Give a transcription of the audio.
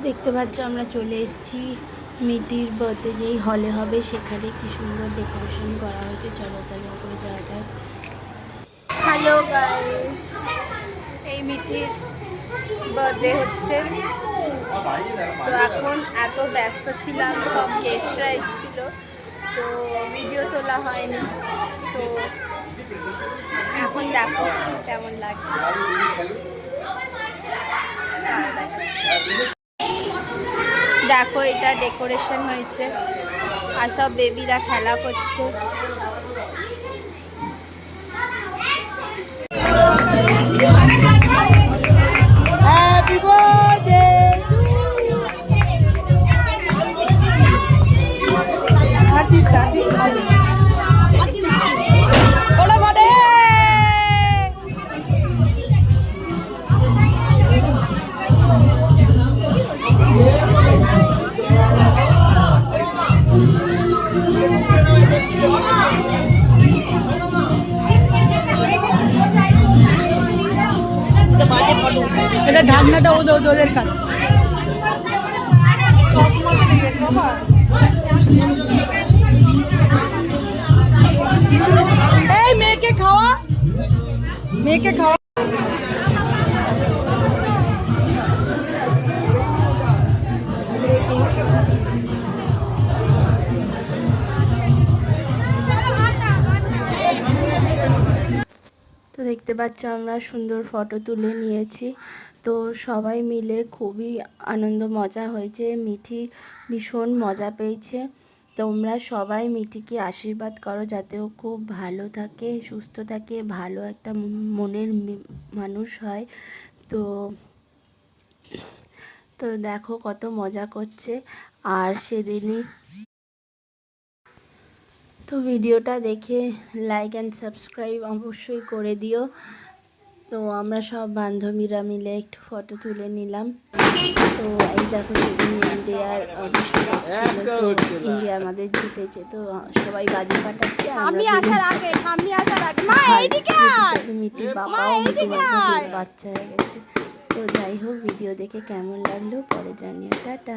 দেখতে পাচ্ছ আমরা চলে এসেছি মিটির বার্থডে যেই হলে হবে সেখানে কি সুন্দর ডেকোরেশন করা হয়েছে। চলো তাহলে উপরে যাওয়া যায়। হ্যালো গাইস, এই মিটির বার্থডে হচ্ছে। তো এখন এত ব্যস্ত ছিলাম, সব গেস্টরা এসেছিল, তো ভিডিও তোলা হয়নি। তো এখন দেখো কেমন লাগছে। দেখো এটা ডেকোরেশন হয়েছে আর সব বেবিরা খেলা করছে। Happy birthday to you. ওলা বড়ে এটা ঢাকনাটা ওদের কাজ। এই মেয়েকে খাওয়া, মেয়েকে খাওয়া। তো দেখতে পাচ্ছ আমরা সুন্দর ফটো তুলে নিয়েছি। তো সবাই মিলে খুবই আনন্দ মজা হয়েছে। মিঠি ভীষণ মজা পেয়েছে। তোমরা সবাই মিঠিকে আশীর্বাদ করো যাতে ও খুব ভালো থাকে, সুস্থ থাকে, ভালো একটা মনের মানুষ হয়। তো তো দেখো কত মজা করছে। আর সেদিনই তো ভিডিওটা দেখে লাইক অ্যান্ড সাবস্ক্রাইব অবশ্যই করে দিও। তো আমরা সব বান্ধবীরা মিলে একটু ফটো তুলে নিলাম। তো এই দেখো সেদিন ইন্ডিয়ার ছিল, তো ইন্ডিয়া আমাদের জিতেছে। তো সবাই বাজি ফাটাচ্ছে। মিটির বাবাও বাচ্চা হয়ে গেছে। তো যাই হোক, ভিডিও দেখে কেমন লাগলো পরে জানিও। টাটা।